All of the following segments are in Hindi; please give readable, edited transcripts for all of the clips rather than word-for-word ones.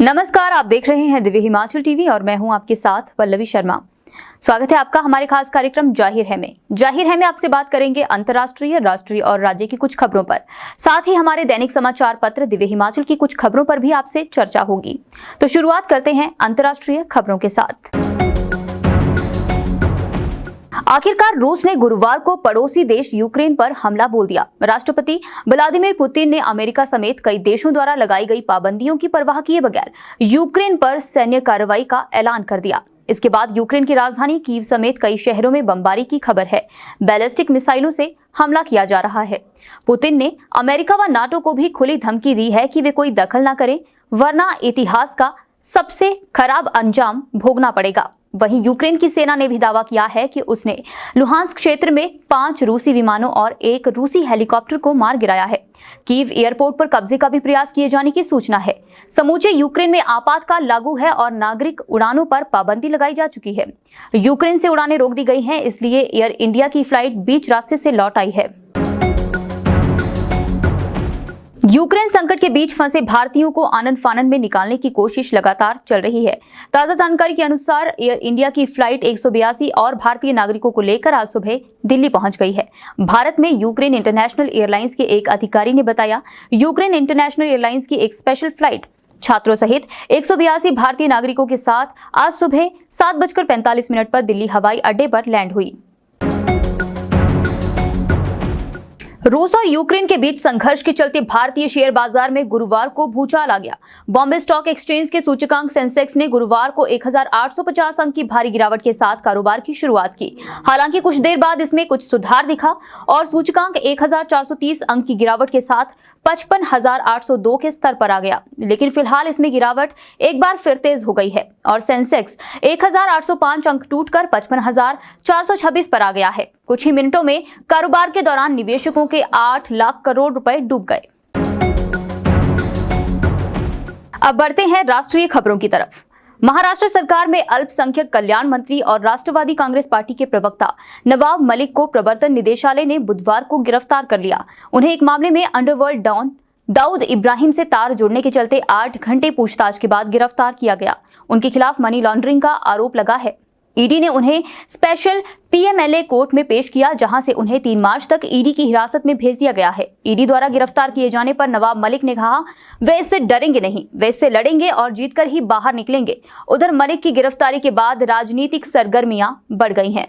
नमस्कार, आप देख रहे हैं दिव्य हिमाचल टीवी और मैं हूं आपके साथ पल्लवी शर्मा। स्वागत है आपका हमारे खास कार्यक्रम जाहिर है में आपसे बात करेंगे अंतर्राष्ट्रीय, राष्ट्रीय और राज्य की कुछ खबरों पर। साथ ही हमारे दैनिक समाचार पत्र दिव्य हिमाचल की कुछ खबरों पर भी आपसे चर्चा होगी। तो शुरुआत करते हैं अंतर्राष्ट्रीय खबरों के साथ। आखिरकार रूस ने गुरुवार को पड़ोसी देश यूक्रेन पर हमला बोल दिया। राष्ट्रपति व्लादिमीर पुतिन ने अमेरिका समेत कई देशों द्वारा लगाई गई पाबंदियों की परवाह किए बगैर यूक्रेन पर सैन्य कार्रवाई का ऐलान कर दिया। इसके बाद यूक्रेन की राजधानी कीव समेत कई शहरों में बमबारी की खबर है। बैलिस्टिक मिसाइलों से हमला किया जा रहा है। पुतिन ने अमेरिका व नाटो को भी खुली धमकी दी है कि वे कोई दखल न करें, वरना इतिहास का सबसे खराब अंजाम भोगना पड़ेगा। वहीं यूक्रेन की सेना ने भी दावा किया है कि उसने लुहांस्क क्षेत्र में 5 रूसी विमानों और 1 रूसी हेलीकॉप्टर को मार गिराया है। कीव एयरपोर्ट पर कब्जे का भी प्रयास किए जाने की सूचना है। समूचे यूक्रेन में आपातकाल लागू है और नागरिक उड़ानों पर पाबंदी लगाई जा चुकी है। यूक्रेन से उड़ानें रोक दी गई हैं, इसलिए एयर इंडिया की फ्लाइट बीच रास्ते से लौट आई है। यूक्रेन संकट के बीच फंसे भारतीयों को आनन फानन में निकालने की कोशिश लगातार चल रही है। ताजा जानकारी के अनुसार एयर इंडिया की फ्लाइट 182 और भारतीय नागरिकों को लेकर आज सुबह दिल्ली पहुंच गई है। भारत में यूक्रेन इंटरनेशनल एयरलाइंस के एक अधिकारी ने बताया, यूक्रेन इंटरनेशनल एयरलाइंस की एक स्पेशल फ्लाइट छात्रों सहित 182 भारतीय नागरिकों के साथ आज सुबह 7:45 पर दिल्ली हवाई अड्डे पर लैंड हुई। रूस और यूक्रेन के बीच संघर्ष के चलते भारतीय शेयर बाजार में गुरुवार को भूचाल आ गया। बॉम्बे स्टॉक एक्सचेंज के सूचकांक सेंसेक्स ने गुरुवार को 1850 अंक की भारी गिरावट के साथ कारोबार की शुरुआत की। हालांकि कुछ देर बाद इसमें कुछ सुधार दिखा और सूचकांक 1430 अंक की गिरावट के साथ 55,802 के स्तर पर आ गया। लेकिन फिलहाल इसमें गिरावट एक बार फिर तेज हो गई है और सेंसेक्स 1805 अंक टूटकर 55,426 पर आ गया है। कुछ ही मिनटों में कारोबार के दौरान निवेशकों के 8 लाख करोड़ रुपए डूब गए। अब बढ़ते हैं राष्ट्रीय खबरों की तरफ। महाराष्ट्र सरकार में अल्पसंख्यक कल्याण मंत्री और राष्ट्रवादी कांग्रेस पार्टी के प्रवक्ता नवाब मलिक को प्रवर्तन निदेशालय ने बुधवार को गिरफ्तार कर लिया। उन्हें एक मामले में अंडरवर्ल्ड डॉन दाऊद इब्राहिम से तार जोड़ने के चलते 8 घंटे पूछताछ के बाद गिरफ्तार किया गया। उनके खिलाफ मनी लॉन्ड्रिंग का आरोप लगा है। ईडी ने उन्हें स्पेशल पीएमएलए कोर्ट में पेश किया, जहां से उन्हें 3 मार्च तक ईडी की हिरासत में भेज दिया गया है। ईडी द्वारा गिरफ्तार किए जाने पर नवाब मलिक ने कहा, वे इससे डरेंगे नहीं, वे इससे लड़ेंगे और जीतकर ही बाहर निकलेंगे। उधर मलिक की गिरफ्तारी के बाद राजनीतिक सरगर्मियां बढ़ गई हैं।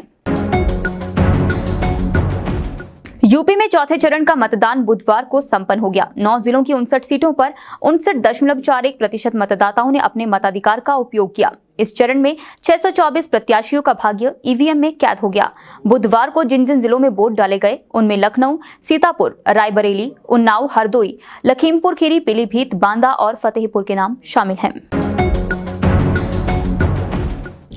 यूपी में चौथे चरण का मतदान बुधवार को संपन्न हो गया। 9 जिलों की 59 सीटों पर 59.41% मतदाताओं ने अपने मताधिकार का उपयोग किया। इस चरण में 624 प्रत्याशियों का भाग्य ईवीएम में कैद हो गया। बुधवार को जिन जिन जिलों में वोट डाले गए उनमें लखनऊ, सीतापुर, रायबरेली, उन्नाव, हरदोई, लखीमपुर खीरी, पीलीभीत, बांदा और फतेहपुर के नाम शामिल हैं।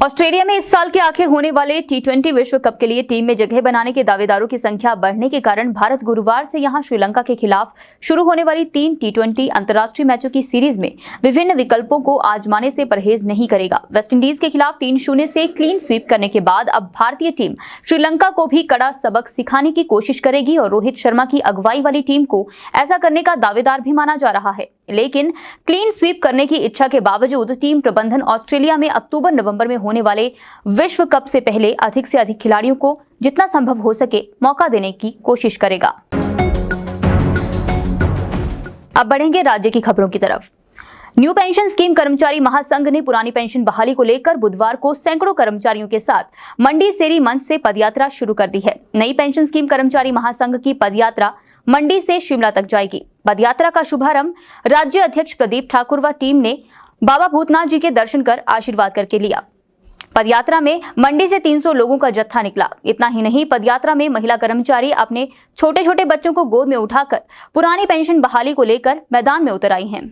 ऑस्ट्रेलिया में इस साल के आखिर होने वाले T20 विश्व कप के लिए टीम में जगह बनाने के दावेदारों की संख्या बढ़ने के कारण भारत गुरुवार से यहां श्रीलंका के खिलाफ शुरू होने वाली 3 T20 अंतर्राष्ट्रीय मैचों की सीरीज में विभिन्न विकल्पों को आजमाने से परहेज नहीं करेगा। वेस्टइंडीज के खिलाफ 3-0 से क्लीन स्वीप करने के बाद अब भारतीय टीम श्रीलंका को भी कड़ा सबक सिखाने की कोशिश करेगी और रोहित शर्मा की अगुवाई वाली टीम को ऐसा करने का दावेदार भी माना जा रहा है। लेकिन क्लीन स्वीप करने की इच्छा के बावजूद टीम प्रबंधन ऑस्ट्रेलिया में अक्टूबर-नवंबर में होने वाले विश्व कप से पहले अधिक से अधिक खिलाड़ियों को जितना संभव हो सके मौका देने की कोशिश करेगा। अब बढ़ेंगे राज्य की खबरों की तरफ। न्यू पेंशन स्कीम कर्मचारी महासंघ ने पुरानी पेंशन बहाली को लेकर बुधवार को सैकड़ों कर्मचारियों के साथ मंडी सेरी मंच से पदयात्रा शुरू कर दी है। नई पेंशन स्कीम कर्मचारी महासंघ की पदयात्रा मंडी से शिमला तक जाएगी। पदयात्रा का शुभारंभ राज्य अध्यक्ष प्रदीप ठाकुर व टीम ने बाबा भूतनाथ जी के दर्शन कर आशीर्वाद करके लिया। पदयात्रा में मंडी से 300 लोगों का जत्था निकला। इतना ही नहीं, पदयात्रा में महिला कर्मचारी अपने छोटे छोटे बच्चों को गोद में उठाकर पुरानी पेंशन बहाली को लेकर मैदान में उतर आई हैं।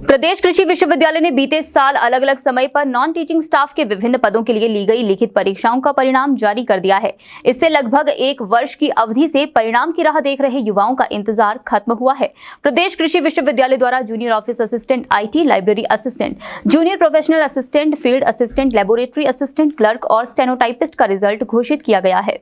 प्रदेश कृषि विश्वविद्यालय ने बीते साल अलग अलग समय पर नॉन टीचिंग स्टाफ के विभिन्न पदों के लिए ली गई लिखित परीक्षाओं का परिणाम जारी कर दिया है। इससे लगभग 1 वर्ष की अवधि से परिणाम की राह देख रहे युवाओं का इंतजार खत्म हुआ है। प्रदेश कृषि विश्वविद्यालय द्वारा junior office assistant, IT, library assistant, junior professional assistant, field assistant, laboratory assistant, clerk और स्टेनोटाइपिस्ट का रिजल्ट घोषित किया गया है।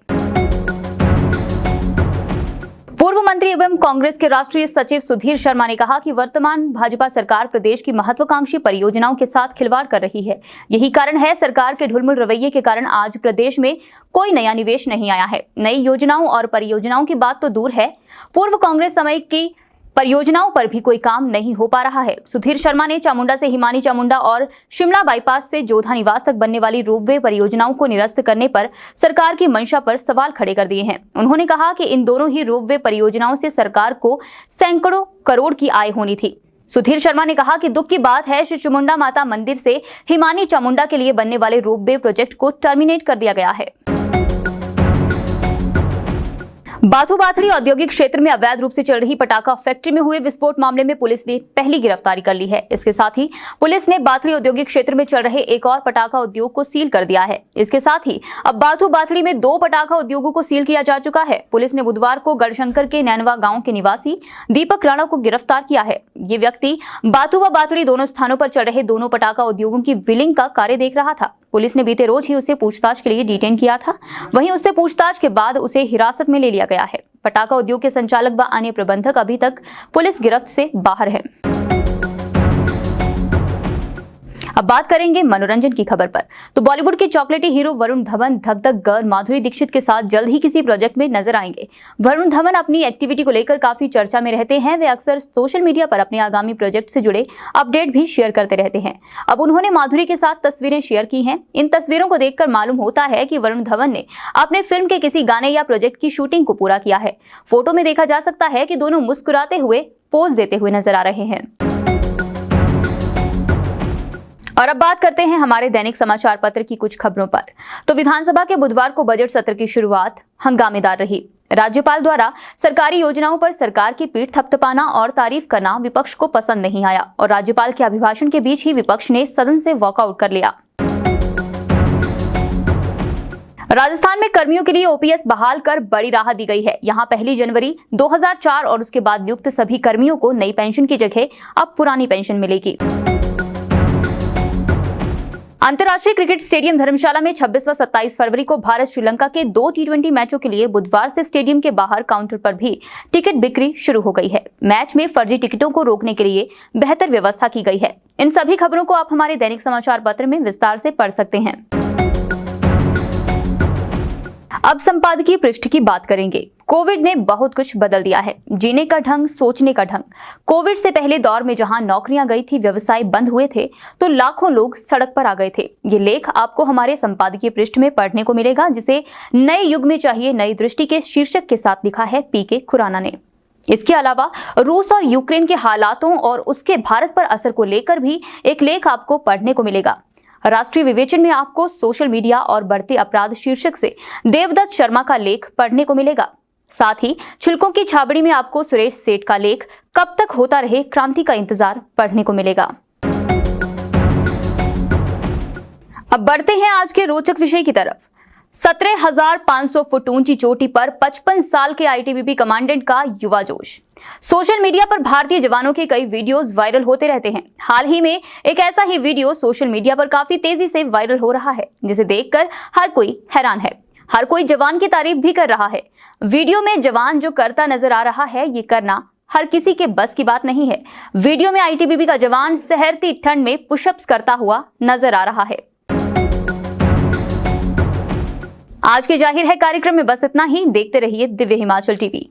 पूर्व मंत्री एवं कांग्रेस के राष्ट्रीय सचिव सुधीर शर्मा ने कहा कि वर्तमान भाजपा सरकार प्रदेश की महत्वाकांक्षी परियोजनाओं के साथ खिलवाड़ कर रही है। यही कारण है सरकार के ढुलमुल रवैये के कारण आज प्रदेश में कोई नया निवेश नहीं आया है। नई योजनाओं और परियोजनाओं की बात तो दूर है, पूर्व कांग्रेस समय की परियोजनाओं पर भी कोई काम नहीं हो पा रहा है। सुधीर शर्मा ने चामुंडा से हिमानी चामुंडा और शिमला बाईपास से जोधा निवास तक बनने वाली रोपवे परियोजनाओं को निरस्त करने पर सरकार की मंशा पर सवाल खड़े कर दिए हैं। उन्होंने कहा कि इन दोनों ही रोपवे परियोजनाओं से सरकार को सैकड़ों करोड़ की आय होनी थी। सुधीर शर्मा ने कहा कि दुख की बात है, श्री चामुंडा माता मंदिर से हिमानी चामुंडा के लिए बनने वाले रोपवे प्रोजेक्ट को टर्मिनेट कर दिया गया है। बाथू-बाथड़ी औद्योगिक क्षेत्र में अवैध रूप से चल रही पटाखा फैक्ट्री में हुए विस्फोट मामले में पुलिस ने पहली गिरफ्तारी कर ली है। इसके साथ ही पुलिस ने बाथड़ी औद्योगिक क्षेत्र में चल रहे एक और पटाखा उद्योग को सील कर दिया है। इसके साथ ही अब बाथू-बाथड़ी में 2 पटाखा उद्योगों को सील किया जा चुका है। पुलिस ने बुधवार को गढ़शंकर के नैनवा गांव के निवासी दीपक राणा को गिरफ्तार किया है। ये व्यक्ति बाथू व बाथड़ी दोनों स्थानों पर चल रहे दोनों पटाखा उद्योगों की विलिंग का कार्य देख रहा था। पुलिस ने बीते रोज ही उसे पूछताछ के लिए डिटेन किया था। वहीं उससे पूछताछ के बाद उसे हिरासत में ले लिया गया है। पटाखा उद्योग के संचालक व अन्य प्रबंधक अभी तक पुलिस गिरफ्त से बाहर है। अब बात करेंगे मनोरंजन की खबर पर। तो बॉलीवुड के चॉकलेटी हीरो वरुण धवन धक धक गर्ल माधुरी दीक्षित के साथ जल्द ही किसी प्रोजेक्ट में नजर आएंगे। वरुण धवन अपनी एक्टिविटी को लेकर काफी चर्चा में रहते हैं। वे अक्सर सोशल मीडिया पर अपने आगामी प्रोजेक्ट से जुड़े अपडेट भी शेयर करते रहते हैं। अब उन्होंने माधुरी के साथ तस्वीरें शेयर की हैं। इन तस्वीरों को देखकर मालूम होता है कि वरुण धवन ने अपने फिल्म के किसी गाने या प्रोजेक्ट की शूटिंग को पूरा किया है। फोटो में देखा जा सकता है कि दोनों मुस्कुराते हुए पोज देते हुए नजर आ रहे हैं। और अब बात करते हैं हमारे दैनिक समाचार पत्र की कुछ खबरों पर। तो विधानसभा के बुधवार को बजट सत्र की शुरुआत हंगामेदार रही। राज्यपाल द्वारा सरकारी योजनाओं पर सरकार की पीठ थपथपाना और तारीफ करना विपक्ष को पसंद नहीं आया और राज्यपाल के अभिभाषण के बीच ही विपक्ष ने सदन से वॉकआउट कर लिया। राजस्थान में कर्मियों के लिए ओपीएस बहाल कर बड़ी राहत दी गई है। यहां 1 जनवरी 2004 और उसके बाद नियुक्त सभी कर्मियों को नई पेंशन की जगह अब पुरानी पेंशन मिलेगी। अंतर्राष्ट्रीय क्रिकेट स्टेडियम धर्मशाला में 26 व 27 फरवरी को भारत श्रीलंका के 2 T20 मैचों के लिए बुधवार से स्टेडियम के बाहर काउंटर पर भी टिकट बिक्री शुरू हो गई है। मैच में फर्जी टिकटों को रोकने के लिए बेहतर व्यवस्था की गई है। इन सभी खबरों को आप हमारे दैनिक समाचार पत्र में विस्तार से पढ़ सकते हैं। अब संपादकीय पृष्ठ की बात करेंगे। कोविड ने बहुत कुछ बदल दिया है, जीने का ढंग, सोचने का ढंग। कोविड से पहले दौर में जहां नौकरियां गई थी, व्यवसाय बंद हुए थे, तो लाखों लोग सड़क पर आ गए थे। ये लेख आपको हमारे संपादकीय पृष्ठ में पढ़ने को मिलेगा, जिसे नए युग में चाहिए नई दृष्टि के शीर्षक के साथ लिखा है पीके खुराना ने। इसके अलावा रूस और यूक्रेन के हालातों और उसके भारत पर असर को लेकर भी एक लेख आपको पढ़ने को मिलेगा। राष्ट्रीय विवेचन में आपको सोशल मीडिया और बढ़ते अपराध शीर्षक से देवदत्त शर्मा का लेख पढ़ने को मिलेगा। साथ ही छिलकों की छाबड़ी में आपको सुरेश सेठ का लेख कब तक होता रहे क्रांति का इंतजार पढ़ने को मिलेगा। अब बढ़ते हैं आज के रोचक विषय की तरफ। 17,500 फुट ऊंची चोटी पर 55 साल के आईटीबीपी कमांडेंट का युवा जोश। सोशल मीडिया पर भारतीय जवानों के कई वीडियोस वायरल होते रहते हैं। हाल ही में एक ऐसा ही वीडियो सोशल मीडिया पर काफी तेजी से वायरल हो रहा है, जिसे देखकर हर कोई हैरान है। हर कोई जवान की तारीफ भी कर रहा है। वीडियो में जवान जो करता नजर आ रहा है, ये करना हर किसी के बस की बात नहीं है। वीडियो में आईटीबीपी का जवान सहरती ठंड में पुशअप्स करता हुआ नजर आ रहा है। आज के जाहिर है कार्यक्रम में बस इतना ही। देखते रहिए दिव्य हिमाचल टीवी।